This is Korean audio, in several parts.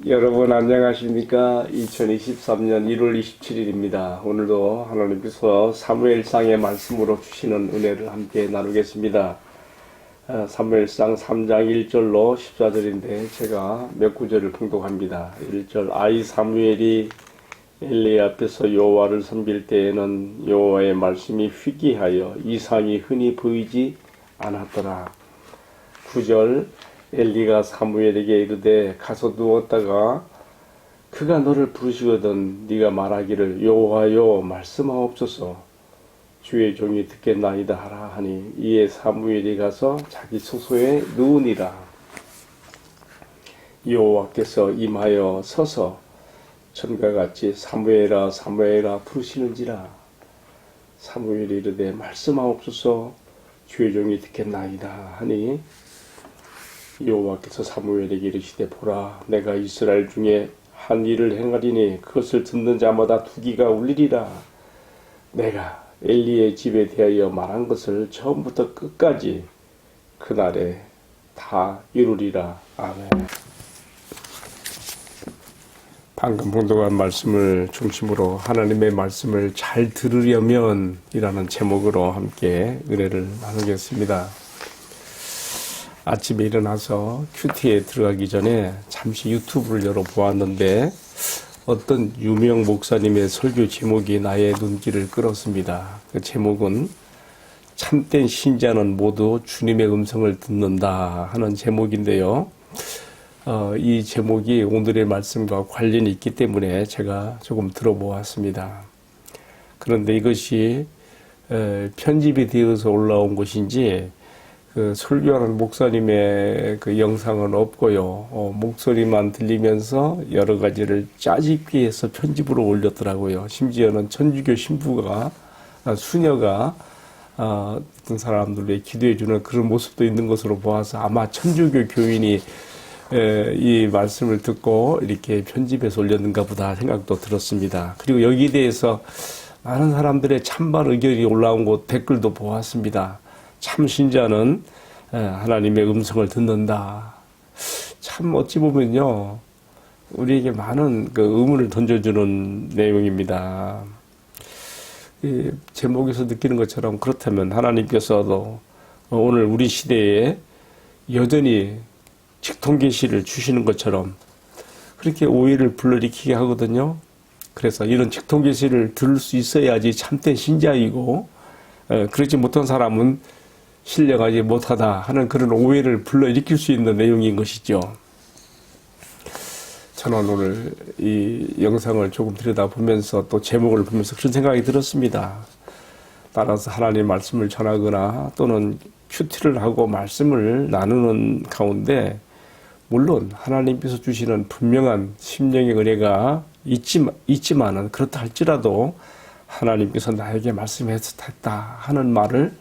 여러분 안녕하십니까? 2023년 1월 27일입니다. 오늘도 하나님께서 사무엘상의 말씀으로 주시는 은혜를 함께 나누겠습니다. 사무엘상 3장 1절로 14절인데 제가 몇 구절을 봉독합니다. 1절 아이 사무엘이 엘리 앞에서 여호와를 섬길 때에는 여호와의 말씀이 희귀하여 이상이 흔히 보이지 않았더라. 9절 엘리가 사무엘에게 이르되 가서 누웠다가 그가 너를 부르시거든 네가 말하기를 여호와여 말씀하옵소서 주의 종이 듣겠나이다 하라 하니 이에 사무엘이 가서 자기 소소에 누우니라. 여호와께서 임하여 서서 전과같이 사무엘아 사무엘아 부르시는지라. 사무엘이 이르되 말씀하옵소서 주의 종이 듣겠나이다 하니 여호와께서 사무엘에게 이르시되 보라 내가 이스라엘 중에 한 일을 행하리니 그것을 듣는 자마다 두기가 울리리라. 내가 엘리의 집에 대하여 말한 것을 처음부터 끝까지 그날에 다 이루리라. 아멘. 방금 봉독한 말씀을 중심으로 하나님의 말씀을 잘 들으려면 이라는 제목으로 함께 은혜를 나누겠습니다. 아침에 일어나서 큐티에 들어가기 전에 잠시 유튜브를 열어보았는데 어떤 유명 목사님의 설교 제목이 나의 눈길을 끌었습니다. 그 제목은 참된 신자는 모두 주님의 음성을 듣는다 하는 제목인데요. 이 제목이 오늘의 말씀과 관련이 있기 때문에 제가 조금 들어보았습니다. 그런데 이것이 편집이 되어서 올라온 것인지 그 설교하는 목사님의 그 영상은 없고요. 목소리만 들리면서 여러 가지를 짜집기 해서 편집으로 올렸더라고요. 심지어는 천주교 신부가 수녀가 어떤 사람들에게 기도해주는 그런 모습도 있는 것으로 보아서 아마 천주교 교인이 이 말씀을 듣고 이렇게 편집해서 올렸는가 보다 생각도 들었습니다. 그리고 여기에 대해서 많은 사람들의 찬반 의견이 올라온 곳 댓글도 보았습니다. 참 신자는 하나님의 음성을 듣는다. 참 어찌 보면요 우리에게 많은 그 의문을 던져주는 내용입니다. 이 제목에서 느끼는 것처럼 그렇다면 하나님께서도 오늘 우리 시대에 여전히 직통계시를 주시는 것처럼 그렇게 오해를 불러일으키게 하거든요. 그래서 이런 직통계시를 들을 수 있어야지 참된 신자이고 그렇지 못한 사람은 신뢰하지 못하다 하는 그런 오해를 불러일으킬 수 있는 내용인 것이죠. 저는 오늘 이 영상을 조금 들여다보면서 또 제목을 보면서 그런 생각이 들었습니다. 따라서 하나님의 말씀을 전하거나 또는 큐티를 하고 말씀을 나누는 가운데 물론 하나님께서 주시는 분명한 심령의 은혜가 있지만은 그렇다 할지라도 하나님께서 나에게 말씀했다 하는 말을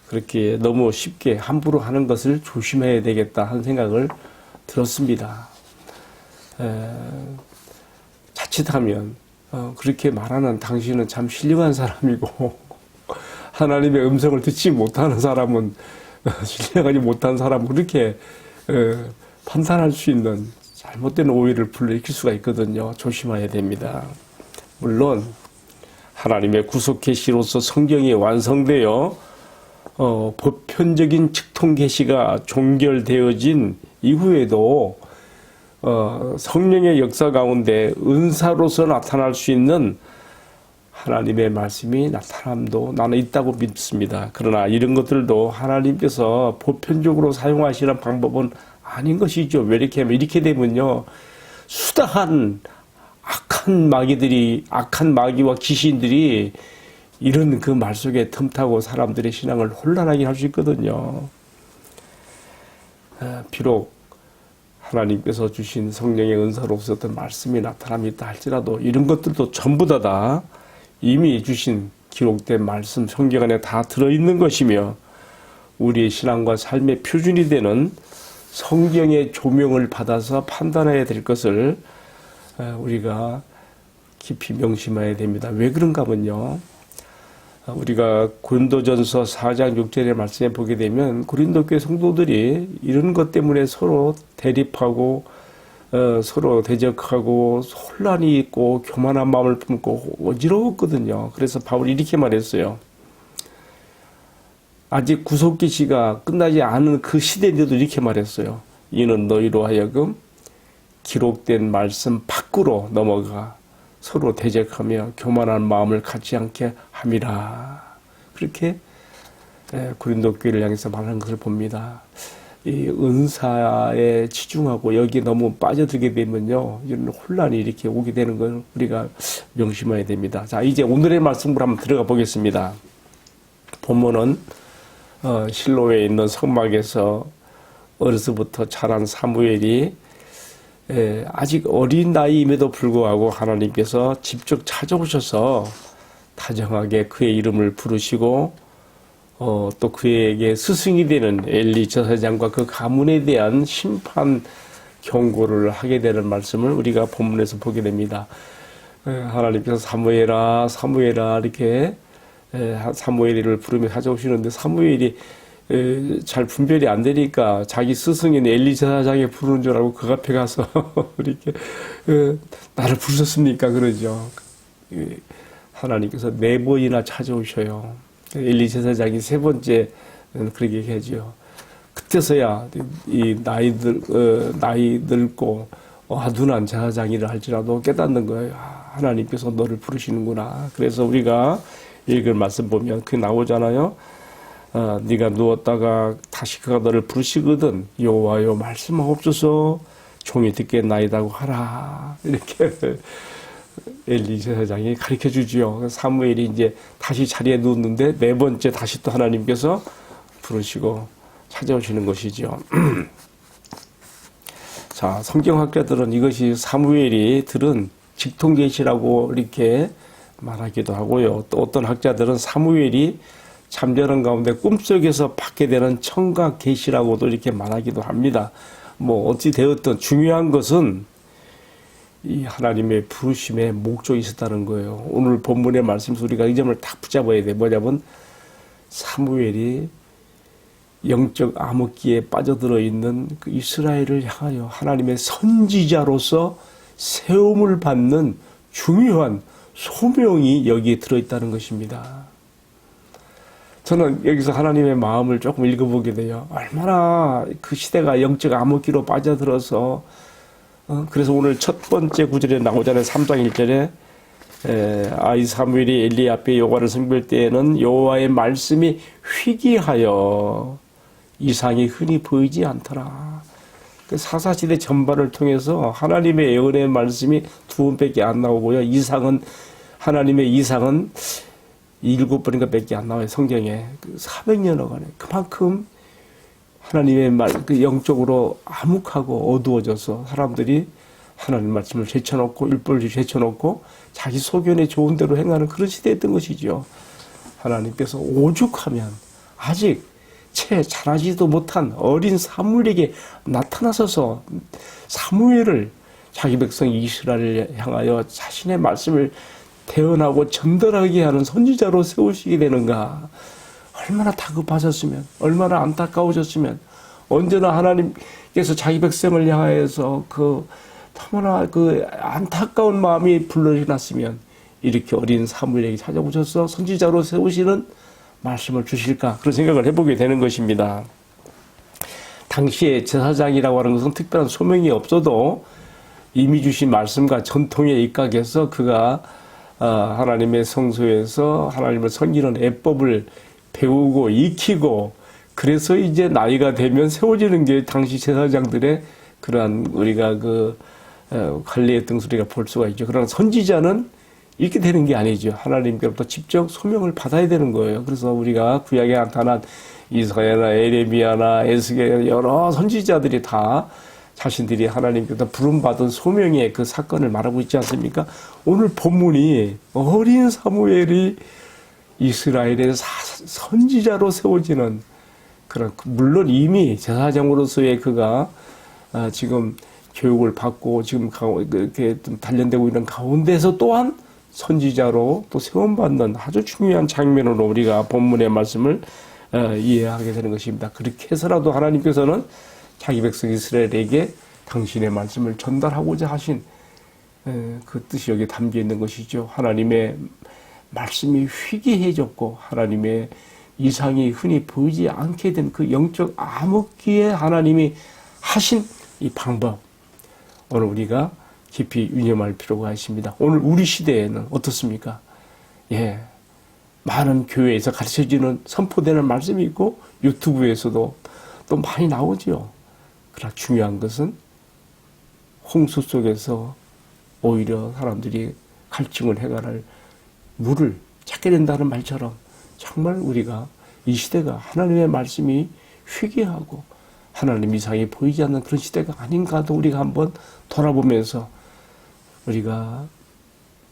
그렇게 너무 쉽게 함부로 하는 것을 조심해야 되겠다 하는 생각을 들었습니다. 자칫하면 그렇게 말하는 당신은 참 신령한 사람이고 하나님의 음성을 듣지 못하는 사람은 신뢰하지 못한 사람은 그렇게 판단할 수 있는 잘못된 오해를 불러일으킬 수가 있거든요. 조심해야 됩니다. 물론 하나님의 구속 계시로서 성경이 완성되어 보편적인 직통 계시가 종결되어진 이후에도 성령의 역사 가운데 은사로서 나타날 수 있는 하나님의 말씀이 나타남도 나는 있다고 믿습니다. 그러나 이런 것들도 하나님께서 보편적으로 사용하시는 방법은 아닌 것이죠. 왜 이렇게 하면 이렇게 되면요 수다한 악한 마귀와 귀신들이 이런 그 말 속에 틈타고 사람들의 신앙을 혼란하게 할 수 있거든요. 비록 하나님께서 주신 성령의 은사로서 어떤 말씀이 나타남이 있다 할지라도 이런 것들도 전부 다 이미 주신 기록된 말씀 성경 안에 다 들어있는 것이며 우리의 신앙과 삶의 표준이 되는 성경의 조명을 받아서 판단해야 될 것을 우리가 깊이 명심해야 됩니다. 왜 그런가 하면요. 우리가 고린도전서 4장 6절의 말씀에 보게 되면 고린도교회 성도들이 이런 것 때문에 서로 대립하고 서로 대적하고 혼란이 있고 교만한 마음을 품고 어지러웠거든요. 그래서 바울이 이렇게 말했어요. 아직 구속기시가 끝나지 않은 그 시대인데도 이렇게 말했어요. 이는 너희로 하여금 기록된 말씀 밖으로 넘어가 서로 대적하며 교만한 마음을 갖지 않게 함이라. 그렇게 고린도 교회를 향해서 말하는 것을 봅니다. 이 은사에 치중하고 여기에 너무 빠져들게 되면요, 이런 혼란이 이렇게 오게 되는 걸 우리가 명심해야 됩니다. 자, 이제 오늘의 말씀으로 한번 들어가 보겠습니다. 본문은 실로에 있는 성막에서 어려서부터 자란 사무엘이 아직 어린 나이임에도 불구하고 하나님께서 직접 찾아오셔서 다정하게 그의 이름을 부르시고 또 그에게 스승이 되는 엘리 제사장과 그 가문에 대한 심판 경고를 하게 되는 말씀을 우리가 본문에서 보게 됩니다. 하나님께서 사무엘아 사무엘아 이렇게 사무엘이를 부르며 찾아오시는데 사무엘이 잘 분별이 안 되니까 자기 스승인 엘리 제사장이 부르는 줄 알고 그 앞에 가서 이렇게 나를 부르셨습니까? 그러죠. 하나님께서 4번이나 찾아오셔요. 엘리 제사장이 3번째 그렇게 얘기하죠. 그때서야 이 나이 늙고 아둔한 제사장이라 할지라도 깨닫는 거예요. 하나님께서 너를 부르시는구나. 그래서 우리가 읽을 말씀 보면 그게 나오잖아요. 네가 누웠다가 다시 그가 너를 부르시거든 여호와여 말씀하옵소서 종이 듣겠나이다고 하라. 이렇게 엘리 제사장이 가르쳐 주지요. 사무엘이 이제 다시 자리에 누웠는데 4번째 다시 또 하나님께서 부르시고 찾아오시는 것이죠. 자, 성경학자들은 이것이 사무엘이 들은 직통계시라고 이렇게 말하기도 하고요. 또 어떤 학자들은 사무엘이 잠자는 가운데 꿈속에서 받게 되는 청각 계시라고도 이렇게 말하기도 합니다. 뭐 어찌 되었든 중요한 것은 이 하나님의 부르심에 목적이 있었다는 거예요. 오늘 본문의 말씀에서 우리가 이 점을 딱 붙잡아야 돼. 뭐냐면 사무엘이 영적 암흑기에 빠져들어 있는 그 이스라엘을 향하여 하나님의 선지자로서 세움을 받는 중요한 소명이 여기에 들어있다는 것입니다. 저는 여기서 하나님의 마음을 조금 읽어보게 돼요. 얼마나 그 시대가 영적 암흑기로 빠져들어서 그래서 오늘 첫 번째 구절에 나오잖아요. 3장 1절에 아이 사무엘이 엘리 앞에 여호와를 섬길 때에는 여호와의 말씀이 희귀하여 이상이 흔히 보이지 않더라. 그 사사시대 전반을 통해서 하나님의 예언의 말씀이 2번밖에 안 나오고요. 하나님의 이상은 7번인가 밖에 안 나와요. 성경에. 400년여간에 그만큼 하나님의 말, 그 영적으로 암흑하고 어두워져서 사람들이 하나님 말씀을 제쳐놓고 율법을 제쳐놓고 자기 소견에 좋은 대로 행하는 그런 시대였던 것이죠. 하나님께서 오죽하면 아직 채 자라지도 못한 어린 사무엘에게 나타나셔서 사무엘을 자기 백성 이스라엘을 향하여 자신의 말씀을 대언하고 전달하게 하는 선지자로 세우시게 되는가. 얼마나 다급하셨으면, 얼마나 안타까우셨으면, 언제나 하나님께서 자기 백성을 향하여서 너무나 안타까운 마음이 불러일어났으면 이렇게 어린 사무엘에게 찾아오셔서 선지자로 세우시는 말씀을 주실까? 그런 생각을 해보게 되는 것입니다. 당시에 제사장이라고 하는 것은 특별한 소명이 없어도 이미 주신 말씀과 전통에 입각해서 그가 하나님의 성소에서 하나님을 섬기는 예법을 배우고 익히고 그래서 이제 나이가 되면 세워지는 게 당시 제사장들의 그러한 우리가 관리의 등수리가 볼 수가 있죠. 그러나 선지자는 이렇게 되는 게 아니죠. 하나님께로부터 직접 소명을 받아야 되는 거예요. 그래서 우리가 구약에 나타난 이사야나 에레미야나 에스겔 여러 선지자들이 다 자신들이 하나님께로부터 부름받은 소명의 그 사건을 말하고 있지 않습니까? 오늘 본문이 어린 사무엘이 이스라엘의 선지자로 세워지는 그런, 물론 이미 제사장으로서의 그가 지금 교육을 받고 지금 이렇게 좀 단련되고 있는 가운데서 또한 선지자로 또 세움받는 아주 중요한 장면으로 우리가 본문의 말씀을 이해하게 되는 것입니다. 그렇게 해서라도 하나님께서는 자기 백성 이스라엘에게 당신의 말씀을 전달하고자 하신 그 뜻이 여기에 담겨 있는 것이죠. 하나님의 말씀이 희귀해졌고 하나님의 이상이 흔히 보이지 않게 된 그 영적 암흑기에 하나님이 하신 이 방법, 오늘 우리가 깊이 유념할 필요가 있습니다. 오늘 우리 시대에는 어떻습니까? 많은 교회에서 가르쳐지는 선포되는 말씀이 있고 유튜브에서도 또 많이 나오죠. 그러나 중요한 것은 홍수 속에서 오히려 사람들이 갈증을 해결할 물을 찾게 된다는 말처럼 정말 우리가 이 시대가 하나님의 말씀이 희귀하고 하나님 이상이 보이지 않는 그런 시대가 아닌가도 우리가 한번 돌아보면서 우리가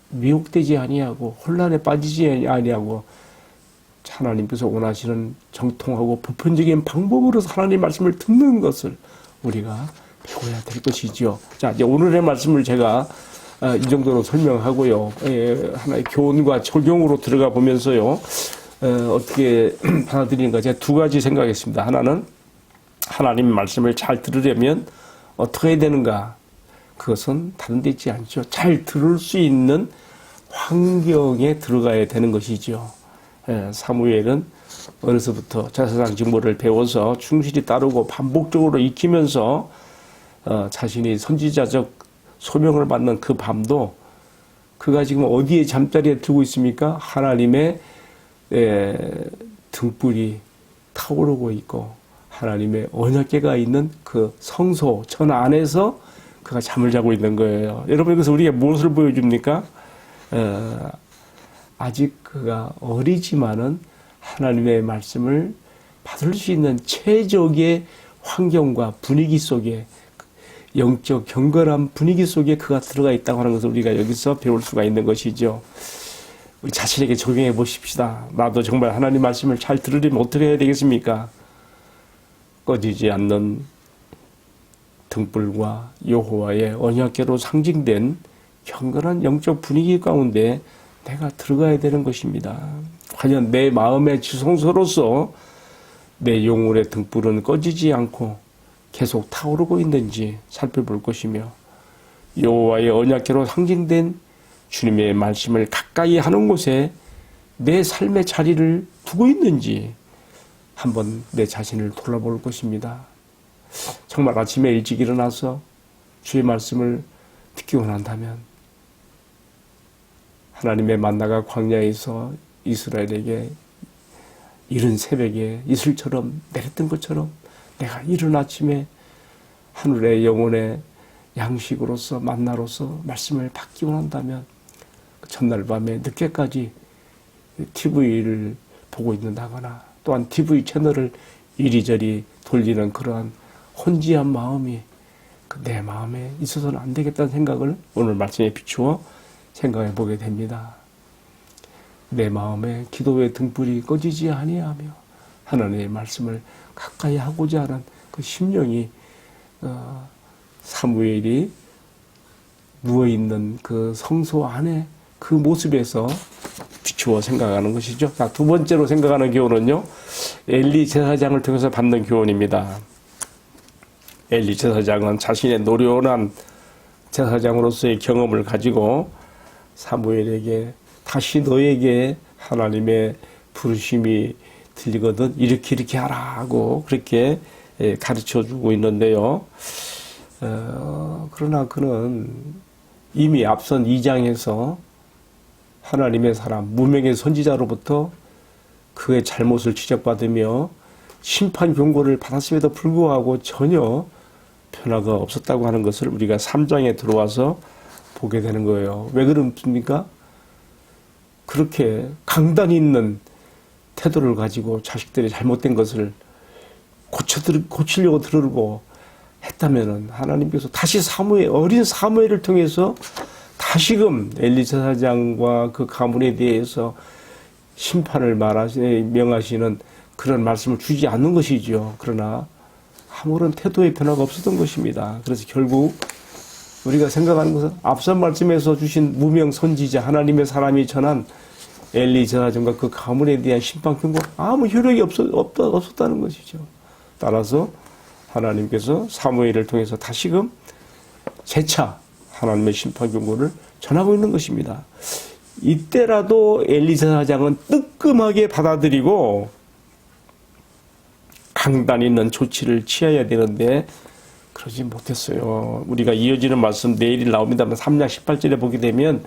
미혹되지 아니하고 혼란에 빠지지 아니하고 하나님께서 원하시는 정통하고 보편적인 방법으로 하나님의 말씀을 듣는 것을 우리가 배워야 될 것이지요. 자, 이제 오늘의 말씀을 제가 이 정도로 설명하고요. 하나의 교훈과 적용으로 들어가 보면서요. 어떻게 받아들이는가 제가 두 가지 생각했습니다. 하나는 하나님의 말씀을 잘 들으려면 어떻게 해야 되는가? 그것은 다른 데 있지 않죠. 잘 들을 수 있는 환경에 들어가야 되는 것이죠. 사무엘은 어려서부터 제사장 직무를 배워서 충실히 따르고 반복적으로 익히면서 자신이 선지자적 소명을 받는 그 밤도 그가 지금 어디에 잠자리에 들고 있습니까? 하나님의 등불이 타오르고 있고 하나님의 언약궤가 있는 그 성소 전 안에서 그가 잠을 자고 있는 거예요. 여러분, 그래서 우리가 무엇을 보여줍니까? 아직 그가 어리지만은 하나님의 말씀을 받을 수 있는 최적의 환경과 분위기 속에 영적 경건한 분위기 속에 그가 들어가 있다고 하는 것을 우리가 여기서 배울 수가 있는 것이죠. 우리 자신에게 적용해 보십시다. 나도 정말 하나님 말씀을 잘 들으려면 어떻게 해야 되겠습니까? 꺼지지 않는 등불과 여호와의 언약궤로 상징된 경건한 영적 분위기 가운데 내가 들어가야 되는 것입니다. 과연 내 마음의 지성소로서 내 영혼의 등불은 꺼지지 않고 계속 타오르고 있는지 살펴볼 것이며 여호와의 언약궤로 상징된 주님의 말씀을 가까이 하는 곳에 내 삶의 자리를 두고 있는지 한번 내 자신을 돌아볼 것입니다. 정말 아침에 일찍 일어나서 주의 말씀을 듣기 원한다면 하나님의 만나가 광야에서 이스라엘에게 이른 새벽에 이슬처럼 내렸던 것처럼 내가 이른 아침에 하늘의 영혼의 양식으로서 만나로서 말씀을 받기 원한다면 전날 밤에 늦게까지 TV를 보고 있는다거나 또한 TV 채널을 이리저리 돌리는 그러한 혼지한 마음이 내 마음에 있어서는 안 되겠다는 생각을 오늘 말씀에 비추어 생각해 보게 됩니다. 내 마음에 기도의 등불이 꺼지지 아니하며 하나님의 말씀을 가까이 하고자 하는 그 심령이 사무엘이 누워있는 그 성소 안에 그 모습에서 비추어 생각하는 것이죠. 자, 두 번째로 생각하는 교훈은요, 엘리 제사장을 통해서 받는 교훈입니다. 엘리 제사장은 자신의 노련한 제사장으로서의 경험을 가지고 사무엘에게 다시 너에게 하나님의 부르심이 들리거든 이렇게 하라고 그렇게 가르쳐주고 있는데요. 그러나 그는 이미 앞선 2장에서 하나님의 사람, 무명의 선지자로부터 그의 잘못을 지적받으며 심판 경고를 받았음에도 불구하고 전혀 변화가 없었다고 하는 것을 우리가 3장에 들어와서 보게 되는 거예요. 왜 그렇습니까? 그렇게 강단 있는 태도를 가지고 자식들이 잘못된 것을 고치려고 들으고 했다면은 하나님께서 다시 어린 사무엘을 통해서 다시금 엘리 제사장과 그 가문에 대해서 심판을 명하시는 그런 말씀을 주지 않는 것이죠. 그러나 아무런 태도의 변화가 없었던 것입니다. 그래서 결국 우리가 생각하는 것은 앞선 말씀에서 주신 무명 선지자 하나님의 사람이 전한 엘리 제사장과 그 가문에 대한 심판 경고 아무 효력이 없었다는 것이죠. 따라서 하나님께서 사무엘을 통해서 다시금 재차 하나님의 심판 경고를 전하고 있는 것입니다. 이때라도 엘리사 사장은 뜨끔하게 받아들이고 강단 있는 조치를 취해야 되는데 그러지 못했어요. 우리가 이어지는 말씀 내일 나옵니다만 3장 18절에 보게 되면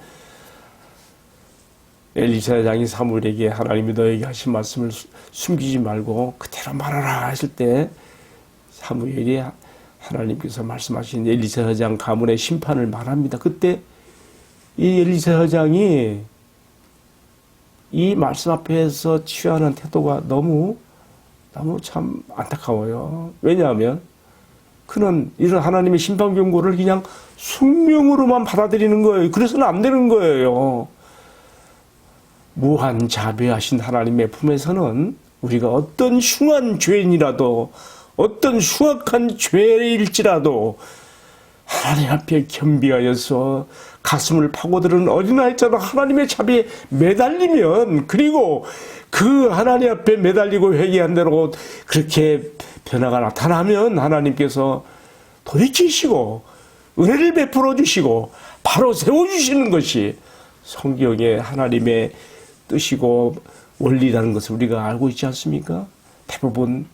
엘리사 사장이 사무엘에게 하나님이 너에게 하신 말씀을 숨기지 말고 그대로 말하라 했을 때 사무엘이 하나님께서 말씀하신 엘리사 사장 가문의 심판을 말합니다. 그때 이 엘리사 사장이 이 말씀 앞에서 취하는 태도가 너무 참 안타까워요. 왜냐하면 그는 이런 하나님의 심판 경고를 그냥 숙명으로만 받아들이는 거예요. 그래서는 안 되는 거예요. 무한 자비하신 하나님의 품에서는 우리가 어떤 흉한 죄인이라도 어떤 흉악한 죄일지라도 하나님 앞에 겸비하여서 가슴을 파고드는 어린아이처럼 하나님의 자비에 매달리면, 그리고 그 하나님 앞에 매달리고 회개한 대로 그렇게 변화가 나타나면 하나님께서 돌이키시고 은혜를 베풀어 주시고 바로 세워주시는 것이 성경의 하나님의 뜻이고 원리라는 것을 우리가 알고 있지 않습니까? 대부분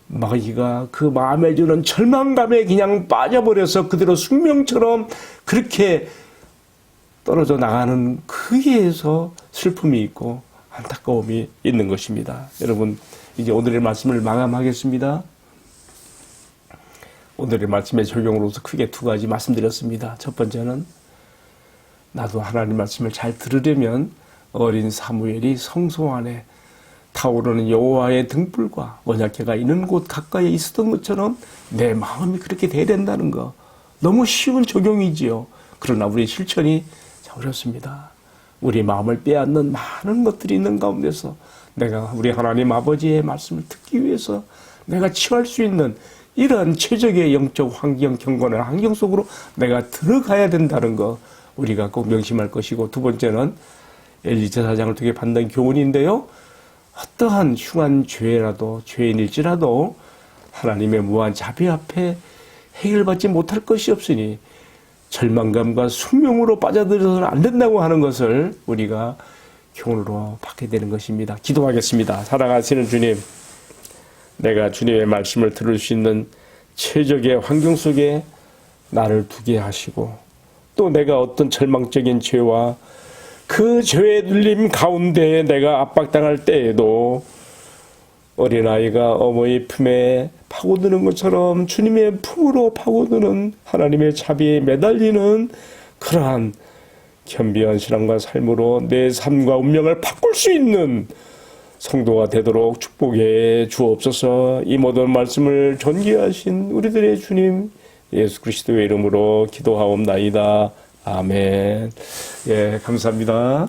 마귀가 그 마음에 주는 절망감에 그냥 빠져버려서 그대로 숙명처럼 그렇게 떨어져 나가는, 거기에서 슬픔이 있고 안타까움이 있는 것입니다. 여러분, 이제 오늘의 말씀을 마감하겠습니다. 오늘의 말씀의 적용으로서 크게 두 가지 말씀드렸습니다. 첫 번째는 나도 하나님 말씀을 잘 들으려면 어린 사무엘이 성소 안에 타오르는 여호와의 등불과 언약궤가 있는 곳 가까이에 있었던 것처럼 내 마음이 그렇게 돼야 된다는 거, 너무 쉬운 적용이지요. 그러나 우리의 실천이 참 어렵습니다. 우리 마음을 빼앗는 많은 것들이 있는 가운데서 내가 우리 하나님 아버지의 말씀을 듣기 위해서 내가 취할 수 있는 이런 최적의 영적 환경, 경건한 환경 속으로 내가 들어가야 된다는 거 우리가 꼭 명심할 것이고, 두 번째는 엘리사 사장을 통해 받는 교훈인데요. 어떠한 흉한 죄라도 죄인일지라도 하나님의 무한 자비 앞에 해결받지 못할 것이 없으니 절망감과 숙명으로 빠져들어서는 안 된다고 하는 것을 우리가 교훈으로 받게 되는 것입니다. 기도하겠습니다. 사랑하시는 주님, 내가 주님의 말씀을 들을 수 있는 최적의 환경 속에 나를 두게 하시고, 또 내가 어떤 절망적인 죄와 그 죄의 눌림 가운데 내가 압박당할 때에도 어린아이가 어머니 품에 파고드는 것처럼 주님의 품으로 파고드는 하나님의 자비에 매달리는 그러한 겸비한 신앙과 삶으로 내 삶과 운명을 바꿀 수 있는 성도가 되도록 축복해 주옵소서. 이 모든 말씀을 존귀하신 우리들의 주님 예수 그리스도의 이름으로 기도하옵나이다. 아멘. 예, 감사합니다.